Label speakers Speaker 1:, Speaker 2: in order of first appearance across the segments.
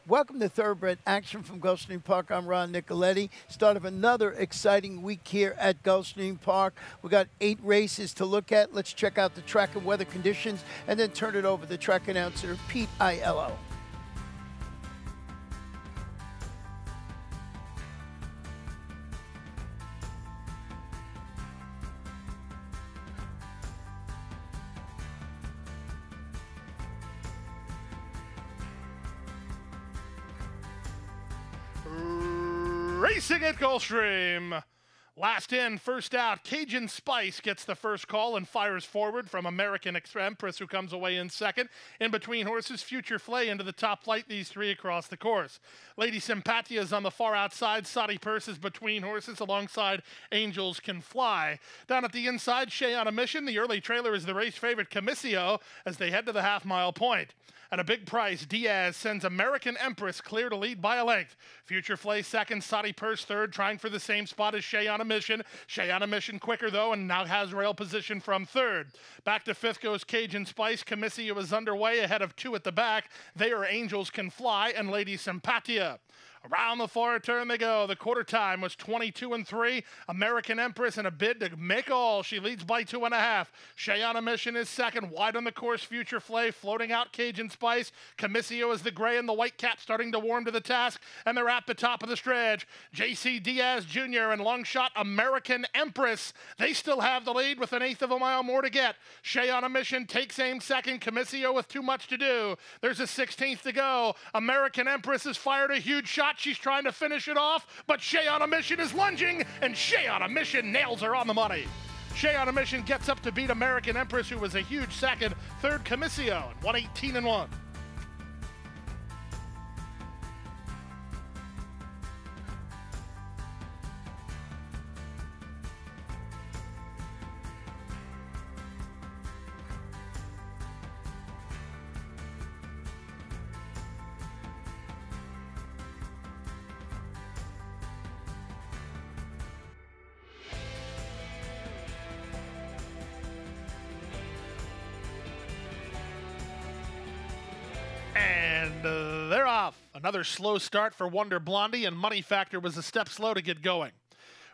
Speaker 1: Welcome to Thoroughbred Action from Gulfstream Park. I'm Ron Nicoletti. Start of another exciting week here at Gulfstream Park. We got 8 races to look at. Let's check out the track and weather conditions and then turn it over to the track announcer, Pete Aiello.
Speaker 2: Racing at Gulfstream. Last in, first out. Cajun Spice gets the first call and fires forward from American Empress, who comes away in second. In between horses, Future Flay into the top flight, these 3 across the course. Lady Sympathia is on the far outside. Saudi Purse is between horses alongside Angels Can Fly. Down at the inside, Shay on a Mission. The early trailer is the race favorite Comissio as they head to the half-mile point. At a big price, Diaz sends American Empress clear to lead by a length. Future Flay second, Saudi Purse third, trying for the same spot as Shay on a Mission. Shay on a Mission quicker, though, and now has rail position from third. Back to fifth goes Cajun Spice. Comissio is underway ahead of 2 at the back. They are Angels Can Fly and Lady Sympathia. Around the far turn they go. The quarter time was 22-3. American Empress in a bid to make all. She leads by 2.5. Shay on a Mission is second. Wide on the course, Future Flay floating out Cajun Spice. Comissio is the gray and the white cap starting to warm to the task. And they're at the top of the stretch. J.C. Diaz Jr. and long shot American Empress. They still have the lead with 1/8 of a mile more to get. Shay on a Mission takes aim second. Comissio with too much to do. There's a 16th to go. American Empress has fired a huge shot. She's trying to finish it off, but Shay on a Mission is lunging, and Shay on a Mission nails her on the money. Shay on a Mission gets up to beat American Empress, who was a huge second. Third, Comissio, 118-1. And they're off. Another slow start for Wonder Blondie, and Money Factor was a step slow to get going.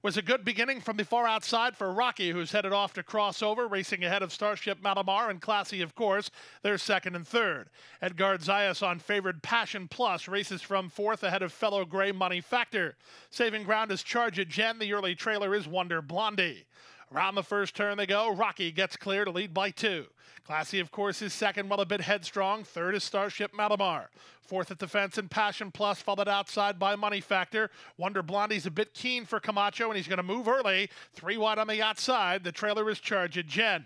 Speaker 2: Was a good beginning from the far outside for Rocky, who's headed off to crossover, racing ahead of Starship Malamar and Classy, of course. They're second and third. Edgar Zayas on favored Passion Plus races from fourth ahead of fellow gray Money Factor. Saving ground is Charge It Jen. The early trailer is Wonder Blondie. Around the first turn they go. Rocky gets clear to lead by 2. Classy, of course, is second, while a bit headstrong. Third is Starship Malamar. Fourth at the fence and Passion Plus, followed outside by Money Factor. Wonder Blondie's a bit keen for Camacho, and he's going to move early. 3 wide on the outside. The trailer is Charge It Jen.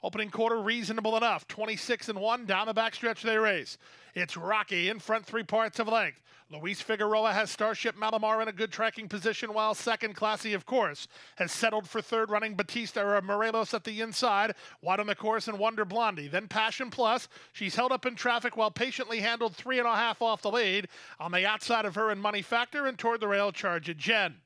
Speaker 2: Opening quarter reasonable enough. 26-1 down the backstretch they race. It's Rocky in front 3 parts of length. Luis Figueroa has Starship Malamar in a good tracking position, while second, Classy, of course, has settled for third, running Batista or Morelos at the inside. Wide on the course and Wonder Blondie. Then Passion Plus. She's held up in traffic while patiently handled 3.5 off the lead. On the outside of her and Money Factor, and toward the rail, Charge It Jen.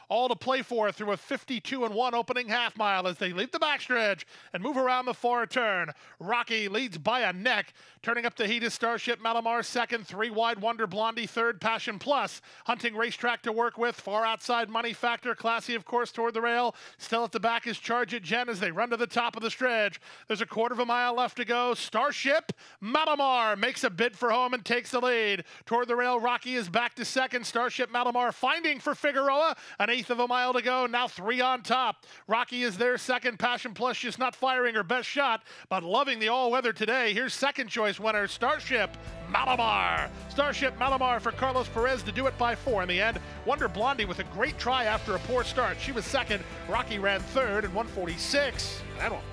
Speaker 2: All to play for through a 52-1 opening half mile as they leave the backstretch and move around the far turn. Rocky leads by a neck. Turning up the heat is Starship Malamar second, 3 wide Wonder Blondie third, Passion Plus. Hunting racetrack to work with, far outside Money Factor. Classy, of course, toward the rail. Still at the back is Charge It Jen as they run to the top of the stretch. There's a 1/4 mile left to go. Starship Malamar makes a bid for home and takes the lead. Toward the rail, Rocky is back to second. Starship Malamar finding for Figueroa. An 1/8 of a mile to go. Now 3 on top. Rocky is there second. Passion Plus just not firing her best shot, but loving the all-weather today. Here's second choice winner, Starship Malamar. Starship Malamar for Carlos Perez to do it by 4 in the end. Wonder Blondie with a great try after a poor start. She was second. Rocky ran third at 146. That one.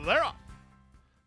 Speaker 2: they're off.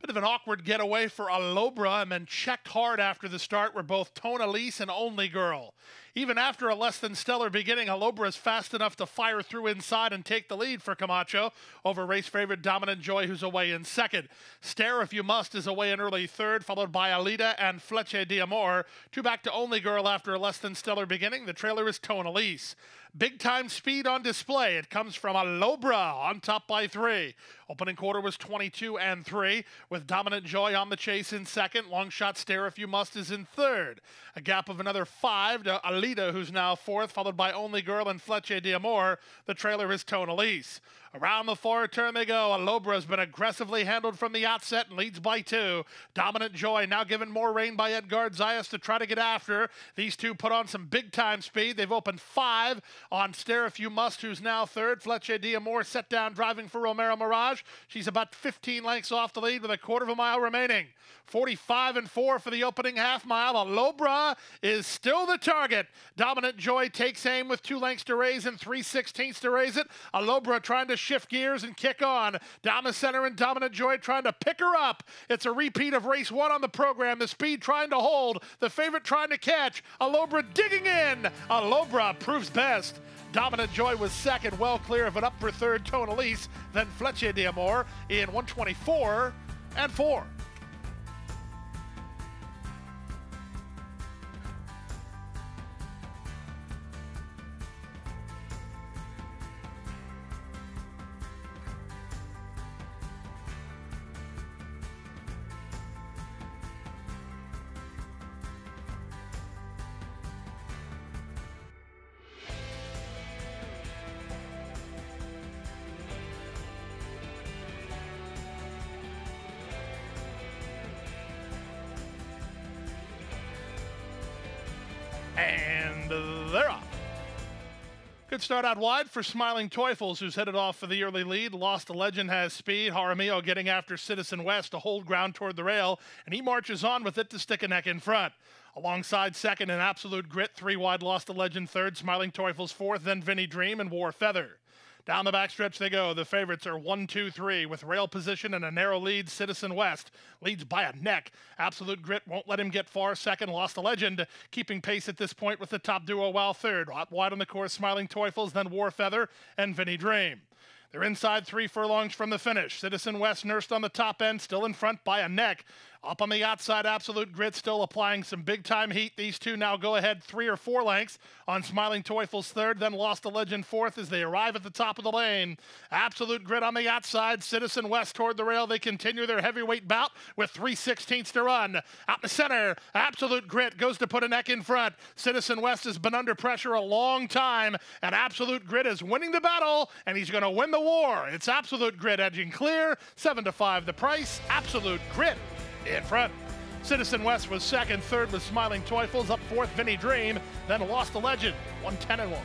Speaker 2: Bit of an awkward getaway for Alobra, and then checked hard after the start were both Tonalise and Only Girl. Even after a less than stellar beginning, Alobra is fast enough to fire through inside and take the lead for Camacho over race favorite Dominant Joy, who's away in second. Stare If You Must is away in early third, followed by Alida and Fleche d'Amor. Two back to Only Girl after a less than stellar beginning. The trailer is Tonalise. Big time speed on display. It comes from Alobra on top by 3. Opening quarter was 22-3, with Dominant Joy on the chase in second. Long shot Stare If You Must is in third. A gap of another 5 to Alida, who's now fourth, followed by Only Girl and Fleche d'Amor. The trailer is Tonalise. Around the far turn they go. Alobra has been aggressively handled from the outset and leads by 2. Dominant Joy now given more rein by Edgard Zayas to try to get after. These two put on some big time speed. They've opened 5 on Stare If You Must, who's now third. Fleche d'Amor set down driving for Romero Mirage. She's about 15 lengths off the lead with a quarter of a mile remaining. 45-4 for the opening half mile. Alobra is still the target. Dominant Joy takes aim with 2 lengths to raise and 3/16 to raise it. Alobra trying to shift gears and kick on. Down the center and Dominant Joy trying to pick her up. It's a repeat of race 1 on the program. The speed trying to hold. The favorite trying to catch. Alobra digging in. Alobra proves best. Dominant Joy was second, well clear of an up for third Tonalise. Then Fleche d'Amor in 1:24-4. And they're off. Good start out wide for Smiling Teufels, who's headed off for the early lead. Lost the Legend has speed. Jaramillo getting after Citizen West to hold ground toward the rail, and he marches on with it to stick a neck in front. Alongside second and Absolute Grit, 3 wide, Lost the Legend third, Smiling Teufels fourth, then Vinny Dream and War Feather. Down the backstretch they go. The favorites are 1, 2, 3. With rail position and a narrow lead, Citizen West leads by a neck. Absolute Grit won't let him get far. Second, Lost the Legend, keeping pace at this point with the top duo while third. Out wide on the course, Smiling Teufels, then War Feather and Vinny Dream. They're inside 3 furlongs from the finish. Citizen West nursed on the top end, still in front by a neck. Up on the outside, Absolute Grit still applying some big-time heat. These two now go ahead 3 or 4 lengths on Smiling Teufels third, then Lost the Legend fourth as they arrive at the top of the lane. Absolute Grit on the outside, Citizen West toward the rail. They continue their heavyweight bout with 3/16 to run. Out in the center, Absolute Grit goes to put a neck in front. Citizen West has been under pressure a long time, and Absolute Grit is winning the battle, and he's going to win the war. It's Absolute Grit edging clear, 7-5 the price. Absolute Grit in front. Citizen West was second, third was Smiling Teufels, up fourth Vinny Dream, then Lost the Legend, 110-1.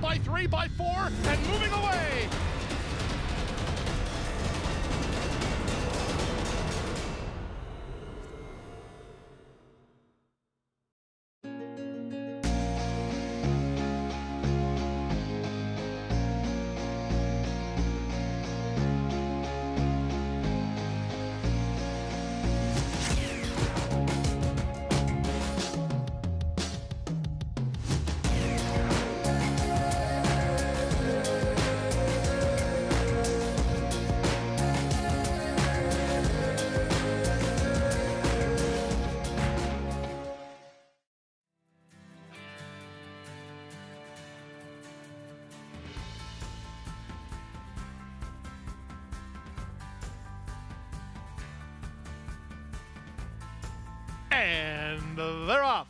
Speaker 2: By 3, by 4, and moving away. And they're off.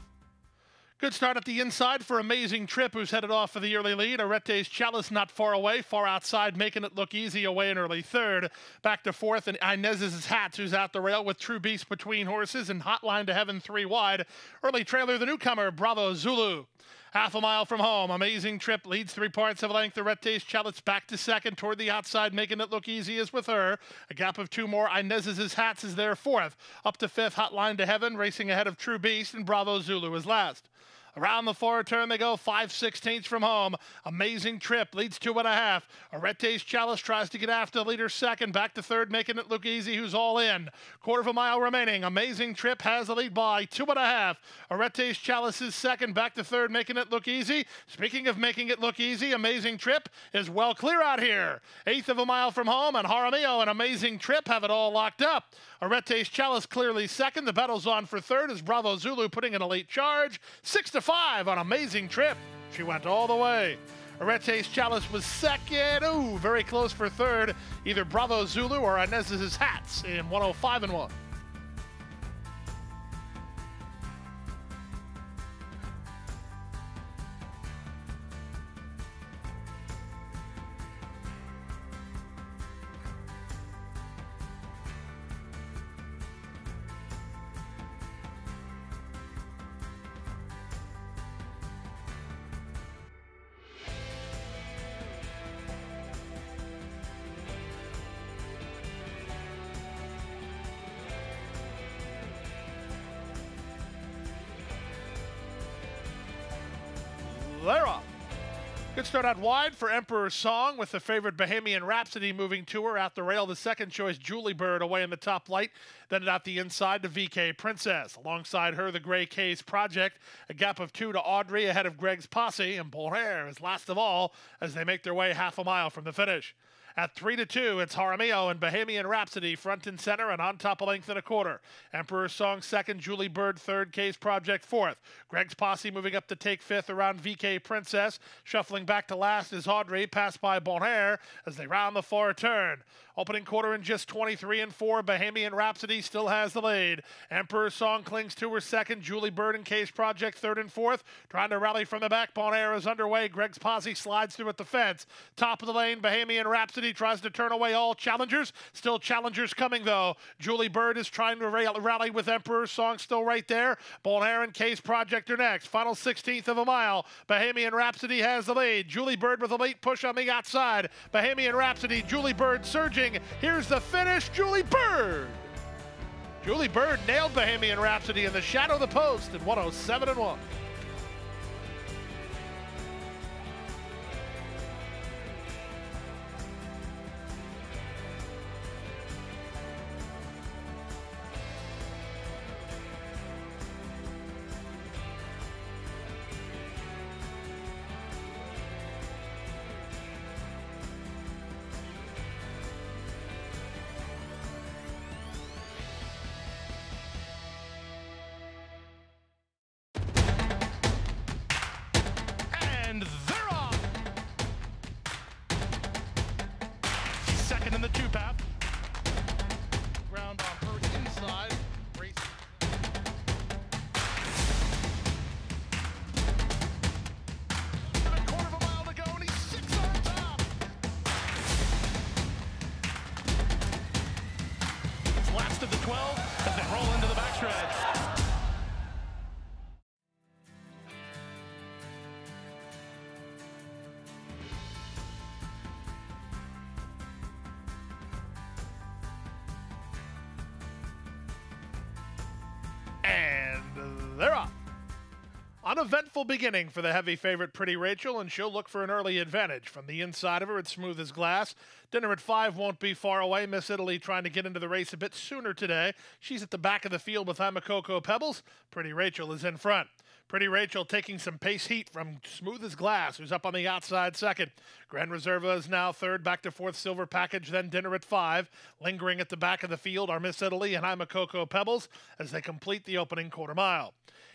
Speaker 2: Good start at the inside for Amazing Trip, who's headed off for the early lead. Arete's Chalice not far away, far outside, making it look easy away in early third. Back to fourth, and Inez's Hats, who's out the rail with True Beast between horses and Hotline to Heaven 3 wide. Early trailer, the newcomer, Bravo Zulu. Half a mile from home, Amazing Trip leads 3 parts of length. Arete's Chalice back to second toward the outside, making it look easy as with her. A gap of 2 more. Inez's Hats is there fourth. Up to fifth, Hotline to Heaven, racing ahead of True Beast, and Bravo Zulu is last. Around the far turn they go, 5/16 from home. Amazing Trip leads 2.5. Arete's Chalice tries to get after the leader second. Back to third, making it look easy, who's all in. Quarter of a mile remaining. Amazing Trip has the lead by 2.5. Arete's Chalice is second. Back to third, making it look easy. Speaking of making it look easy, Amazing Trip is well clear out here. 1/8 of a mile from home, and Jaramillo and Amazing Trip have it all locked up. Arete's Chalice clearly second. The battle's on for third as Bravo Zulu putting in a late charge. 6-5 on Amazing Trip. She went all the way. Arete's Chalice was second. Ooh, very close for third. Either Bravo Zulu or Inez's Hats in 105-1. They're off. Good start out wide for Emperor's Song with the favorite Bohemian Rhapsody moving to her at the rail. The second choice, Julie Bird, away in the top light. Then out the inside to VK Princess. Alongside her, the Grey Case Project. A gap of 2 to Audrey ahead of Greg's Posse. And Bonheur is last of all as they make their way half a mile from the finish. At 3-2, it's Jaramillo and Bohemian Rhapsody front and center and on top of length and a quarter. Emperor's Song second, Julie Bird third, Case Project fourth. Greg's Posse moving up to take fifth around VK Princess. Shuffling back to last is Audrey, passed by Bonheur as they round the far turn. Opening quarter in just 23-4, Bohemian Rhapsody still has the lead. Emperor's Song clings to her second, Julie Bird and Case Project third and fourth. Trying to rally from the back, Bonheur is underway. Greg's Posse slides through at the fence. Top of the lane, Bohemian Rhapsody tries to turn away all challengers. Still challengers coming though. Julie Bird is trying to rally with Emperor's Song still right there. Bonheur and Case Project are next. Final 16th of a mile. Bohemian Rhapsody has the lead. Julie Bird with a late push on the outside. Bohemian Rhapsody, Julie Bird surging. Here's the finish, Julie Bird. Julie Bird nailed Bohemian Rhapsody in the shadow of the post at 107-1. And they're off. Second in the two path. Ground on her inside. Race. And a quarter of a mile to go, and he's 6 on top. It's last of the 12 as they roll into the backstretch. And they're off. Uneventful beginning for the heavy favorite Pretty Rachel, and she'll look for an early advantage. From the inside of her, it's smooth as glass. Dinner at 5 won't be far away. Miss Italy trying to get into the race a bit sooner today. She's at the back of the field with Cocoa Pebbles. Pretty Rachel is in front. Pretty Rachel taking some pace heat from Smooth as Glass, who's up on the outside second. Grand Reserva is now third, back to fourth, Silver Package, then Dinner at 5. Lingering at the back of the field are Miss Italy and Cocoa Pebbles as they complete the opening quarter mile.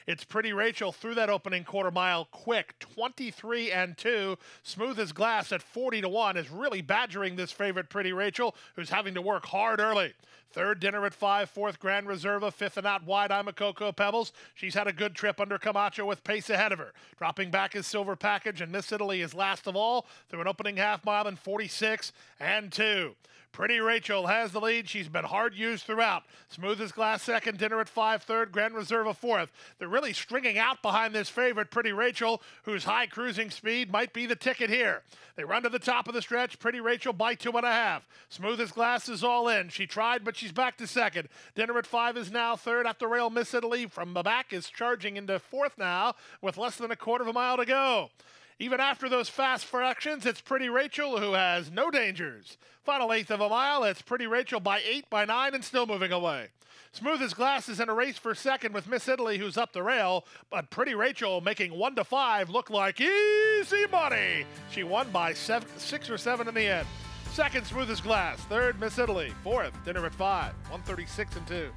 Speaker 2: It's Pretty Rachel through that opening quarter mile quick, 23-2. Smooth as glass at 40-1 is really badgering this favorite Pretty Rachel, who's having to work hard early. Third, Dinner at 5. Fourth, Grand Reserva. Fifth and out wide, I'm a Cocoa Pebbles. She's had a good trip under Camacho with pace ahead of her. Dropping back is Silver Package, and Miss Italy is last of all through an opening half mile in 46-2. Pretty Rachel has the lead. She's been hard used throughout. Smooth as glass second, Dinner at 5 third, Grand Reserva fourth. They're really stringing out behind this favorite, Pretty Rachel, whose high cruising speed might be the ticket here. They run to the top of the stretch. Pretty Rachel by 2.5. Smooth as glass is all in. She tried, but she's back to second. Dinner at 5 is now third. At the rail, Miss Italy from the back is charging into fourth now with less than a quarter of a mile to go. Even after those fast fractions, it's Pretty Rachel who has no dangers. Final eighth of a mile, it's Pretty Rachel by 8, by 9, and still moving away. Smooth as glass is in a race for second with Miss Italy, who's up the rail, but Pretty Rachel making 1 to 5 look like easy money. She won by 6 or 7 in the end. Second, Smooth as glass. Third, Miss Italy. Fourth, Dinner at 5, 136-2.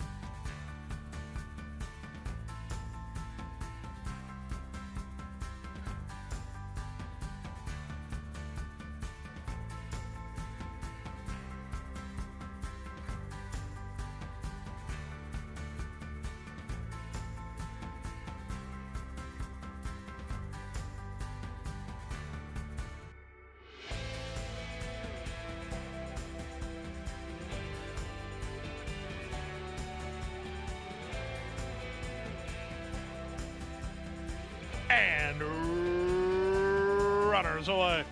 Speaker 2: And runners away.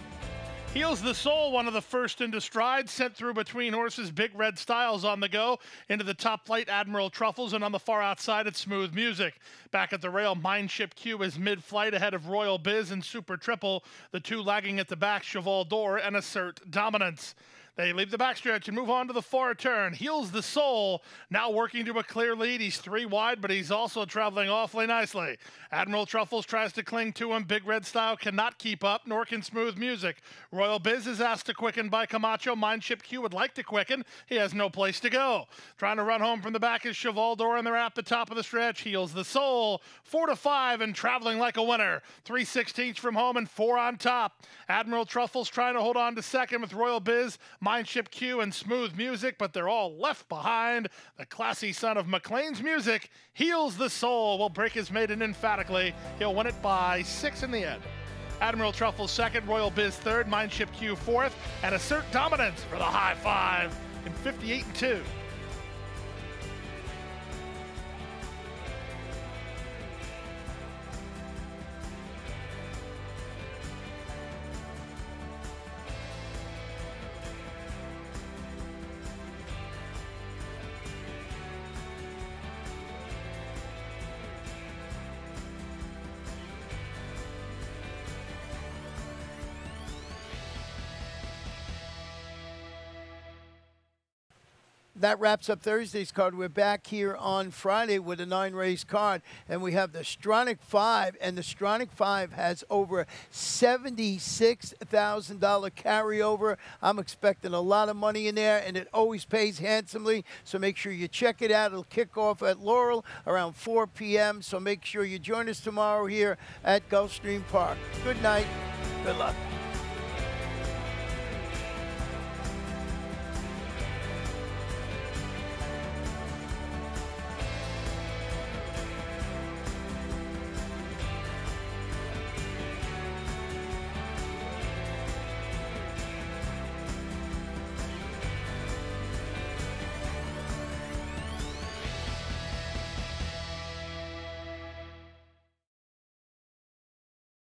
Speaker 2: Heals the Soul, one of the first into stride, sent through between horses. Big Red Styles on the go. Into the top flight, Admiral Truffles, and on the far outside, it's Smooth Music. Back at the rail, Mindship Q is mid-flight ahead of Royal Biz and Super Triple. The two lagging at the back, Cheval d'Or and Assert Dominance. They leave the backstretch and move on to the far turn. Heals the Soul, now working to a clear lead. He's 3 wide, but he's also traveling awfully nicely. Admiral Truffles tries to cling to him. Big Red Style cannot keep up, nor can Smooth Music. Royal Biz is asked to quicken by Camacho. Mindship Q would like to quicken. He has no place to go. Trying to run home from the back is Cheval d'Or, and they're at the top of the stretch. Heals the Soul, 4 to 5, and traveling like a winner. 3/16 from home and 4 on top. Admiral Truffles trying to hold on to second with Royal Biz, Mindship Q, and Smooth Music, but they're all left behind. The classy son of McLean's Music, Heals the Soul, will break his maiden emphatically. He'll win it by 6 in the end. Admiral Truffles second, Royal Biz third, Mindship Q fourth, and Assert Dominance for the high 5 in 58-2.
Speaker 1: That wraps up Thursday's card. We're back here on Friday with a 9-race card, and we have the Stronach 5, and the Stronach 5 has over $76,000 carryover. I'm expecting a lot of money in there, and it always pays handsomely, so make sure you check it out. It'll kick off at Laurel around 4 p.m., so make sure you join us tomorrow here at Gulfstream Park. Good night. Good luck.